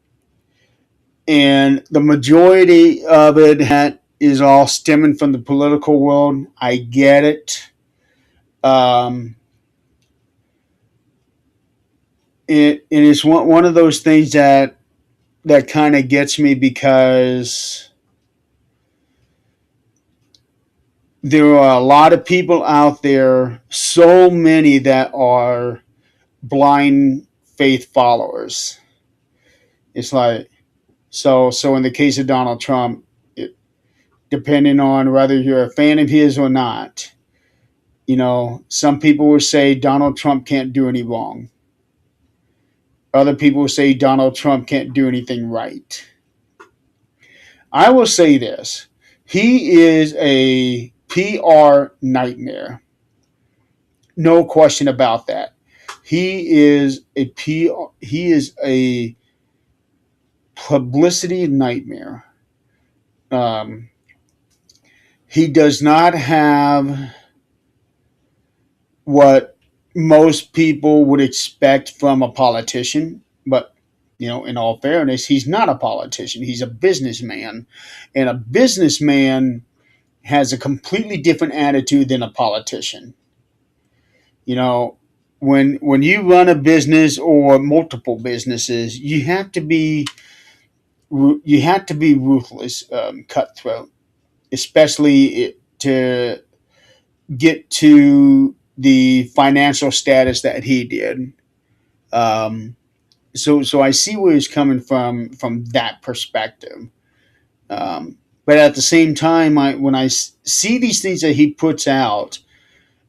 and the majority of it is all stemming from the political world. I get it. Um, it is one of those things that kind of gets me because there are a lot of people out there, so many that are blind faith followers. It's like so in the case of Donald Trump, depending on whether you're a fan of his or not, some people will say Donald Trump can't do any wrong. Other people will say Donald Trump can't do anything right. I will say this: he is a PR nightmare. No question about that. He is a publicity nightmare. Um, he does not have what most people would expect from a politician, but in all fairness, he's not a politician. He's a businessman, and a businessman has a completely different attitude than a politician. You know, when you run a business or multiple businesses, you have to be ruthless, cutthroat, especially to get to the financial status that he did. Um, so I see where he's coming from that perspective. But at the same time, when I see these things that he puts out,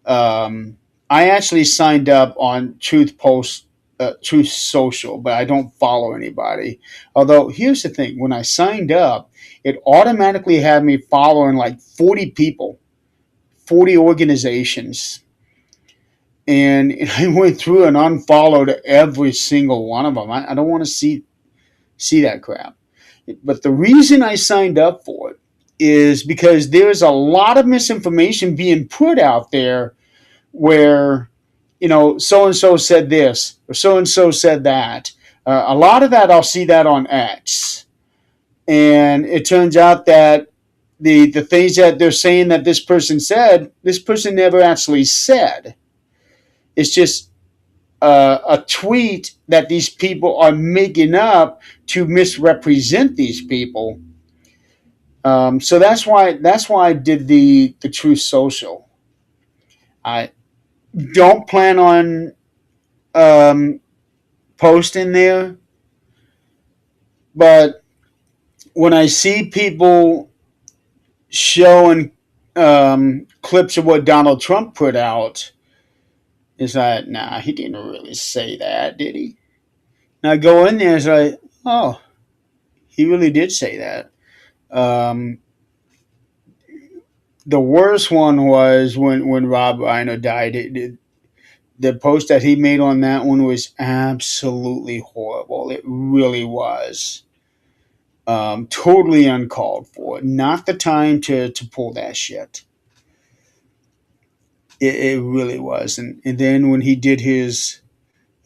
um, I actually signed up on Truth Social, but I don't follow anybody. Although here's the thing: when I signed up, it automatically had me following like 40 people, 40 organizations, and I went through and unfollowed every single one of them. I don't want to see that crap. But the reason I signed up for it is because there's a lot of misinformation being put out there where, so and so said this or so and so said that. A lot of that, I'll see that on X. And it turns out that the things that they're saying that this person said, this person never actually said. It's just a tweet that these people are making up to misrepresent these people. So that's why I did the True Social. I don't plan on um, posting there, but when I see people showing clips of what Donald Trump put out, it's like, nah, he didn't really say that, did he? And I go in there, it's like, oh, he really did say that. Um, the worst one was when Rob Reiner died. The post that he made on that one was absolutely horrible. It really was. Totally uncalled for. Not the time to pull that shit. It really was. And then when he did his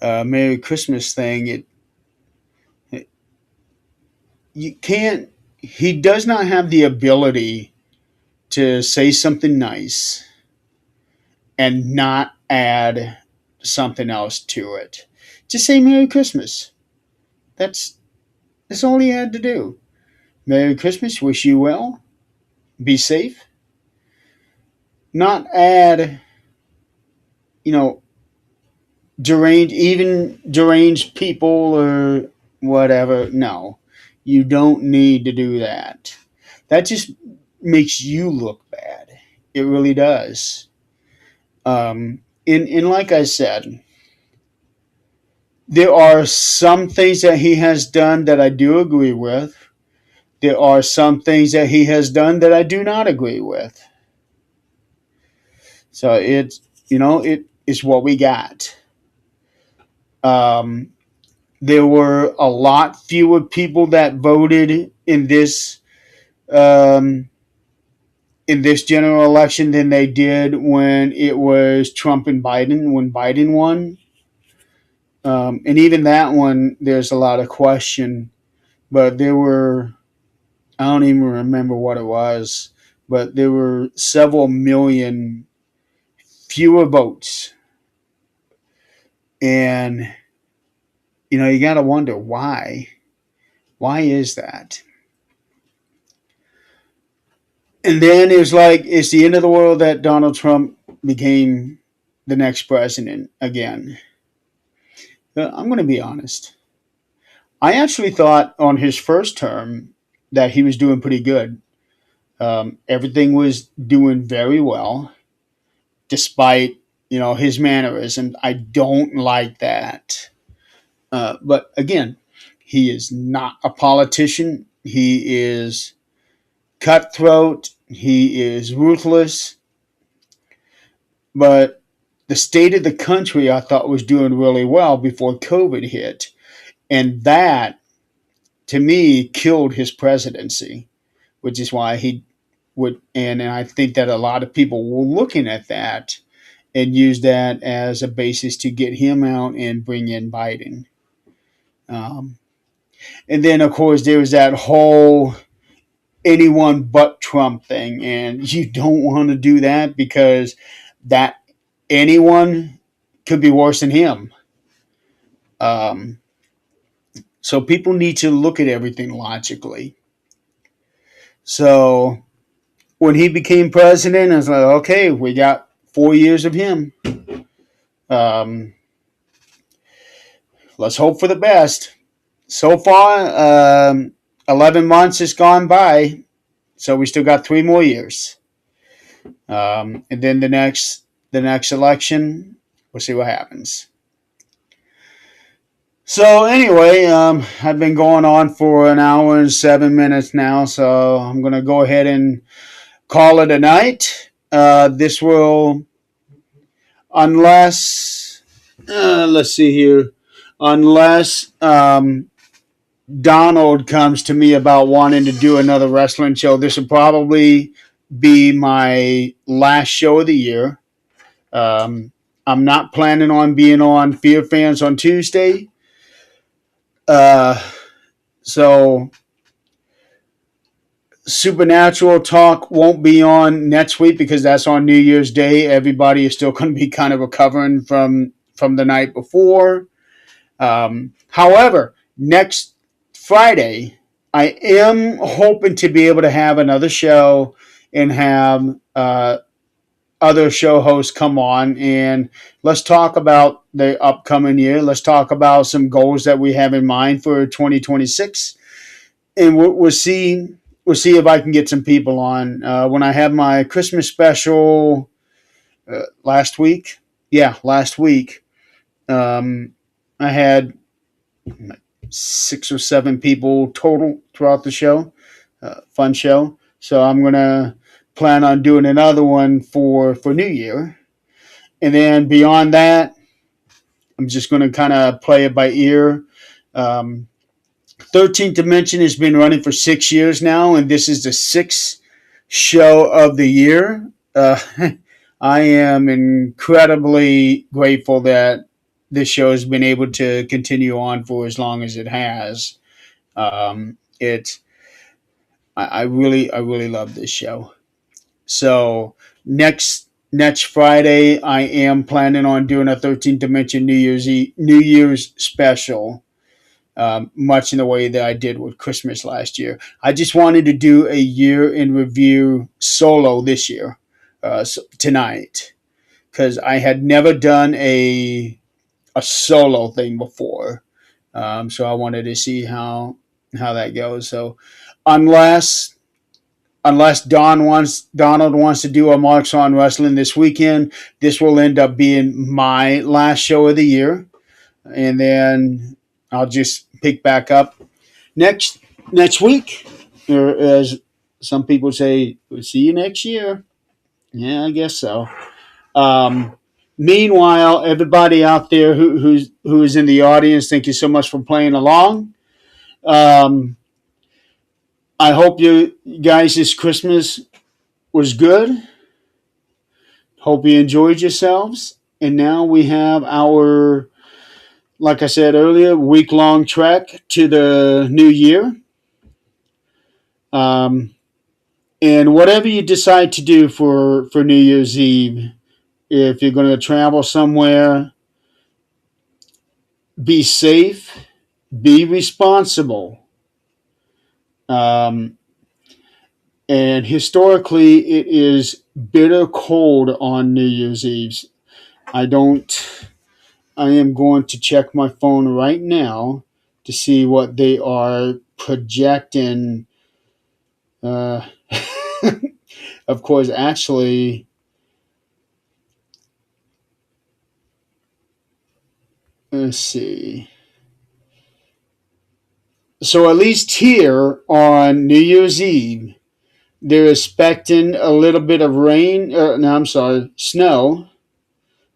Merry Christmas thing, it you can't. He does not have the ability to say something nice and not add something else to it. Just say Merry Christmas. That's that's all he had to do. Merry Christmas. Wish you well. Be safe. Not add, you know, deranged people or whatever. No, you don't need to do that. That just makes you look bad. It really does. In like I said, there are some things that he has done that I do agree with. There are some things that he has done that I do not agree with. So it is what we got. Um, there were a lot fewer people that voted um, in this general election than they did when it was Trump and Biden when Biden won. And even that one, there's a lot of question. But there were, I don't even remember what it was, but there were several million fewer votes. And, you got to wonder why. Why is that? And then it was like, it's the end of the world that Donald Trump became the next president again. I'm going to be honest. I actually thought on his first term that he was doing pretty good. Everything was doing very well, despite his mannerisms. I don't like that. But again, he is not a politician. He is cutthroat. He is ruthless. But the state of the country, I thought, was doing really well before COVID hit. And that, to me, killed his presidency, which is why he would. And I think that a lot of people were looking at that and use that as a basis to get him out and bring in Biden. Um, and then, of course, there was that whole anyone but Trump thing. And you don't want to do that because that anyone could be worse than him. Um, so people need to look at everything logically. So when he became president, I was like, okay, we got 4 years of him. Um, let's hope for the best. So far, 11 months has gone by, so we still got 3 more years. And then the next election, we'll see what happens. So anyway, I've been going on for an hour and 7 minutes now, so I'm gonna go ahead and call it a night. This will, unless let's see here, unless Donald comes to me about wanting to do another wrestling show, this will probably be my last show of the year. Um, I'm not planning on being on Fear Fans on Tuesday. Uh, so Supernatural Talk won't be on next week because that's on New Year's Day. Everybody is still going to be kind of recovering from the night before. However, next Friday, I am hoping to be able to have another show and have other show hosts come on and let's talk about the upcoming year. Let's talk about some goals that we have in mind for 2026, and we'll see if I can get some people on. When I had my Christmas special last week, yeah, last week, um, I had 6 or 7 people total throughout the show. Fun show. So I'm gonna plan on doing another one for New Year, and then beyond that, I'm just gonna kind of play it by ear. Um, 13th Dimension has been running for 6 years now, and this is the sixth show of the year. I am incredibly grateful that this show has been able to continue on for as long as it has. It I really love this show. So next Friday, I am planning on doing a 13th Dimension New Year's special, much in the way that I did with Christmas last year. I just wanted to do a year in review solo this year, tonight, because I had never done a solo thing before. So I wanted to see how that goes. So unless Donald wants to do a Marks on Wrestling this weekend, this will end up being my last show of the year, and then I'll just pick back up next next week, or as some people say, we'll see you next year. Yeah, I guess so. Um, Meanwhile, everybody out there who is in the audience, thank you so much for playing along. Um, I hope you guys this Christmas was good. Hope you enjoyed yourselves. And now we have our, like I said earlier, week long trek to the new year. Um, and whatever you decide to do for New Year's Eve, if you're going to travel somewhere, be safe, be responsible. Um, and historically, it is bitter cold on New Year's Eve. I don't. I am going to check my phone right now to see what they are projecting. Uh, of course, actually, let's see. So, at least here on New Year's Eve, they're expecting a little bit of rain. No, I'm sorry, snow.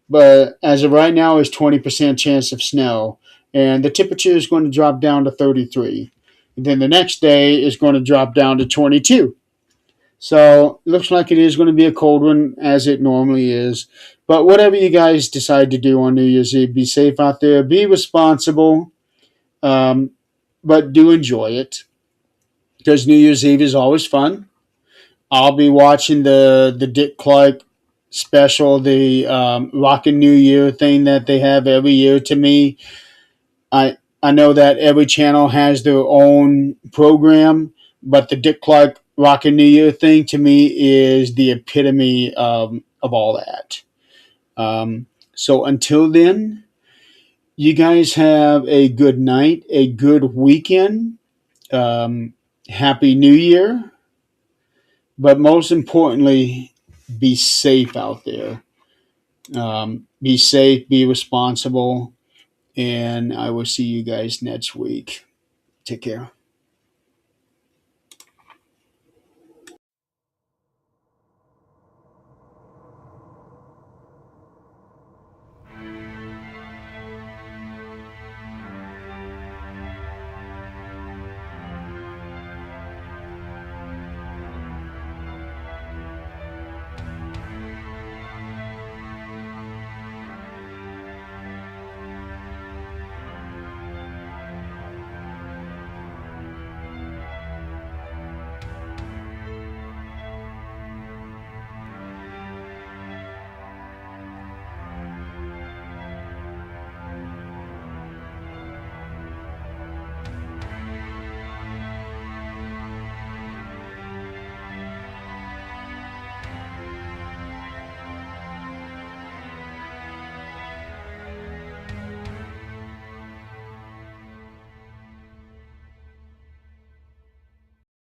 But as of right now, is 20% chance of snow, and the temperature is going to drop down to 33. And then the next day is going to drop down to 22. So it looks like it is going to be a cold one, as it normally is. But whatever you guys decide to do on New Year's Eve, be safe out there, be responsible, um, but do enjoy it, because New Year's Eve is always fun. I'll be watching the Dick Clark special, the Rockin' New Year thing that they have every year. To me, I know that every channel has their own program, but the Dick Clark Rockin' New Year thing to me is the epitome of all that. So until then, you guys have a good night, a good weekend. Happy New Year, but most importantly, be safe out there. Be safe, be responsible, and I will see you guys next week. Take care.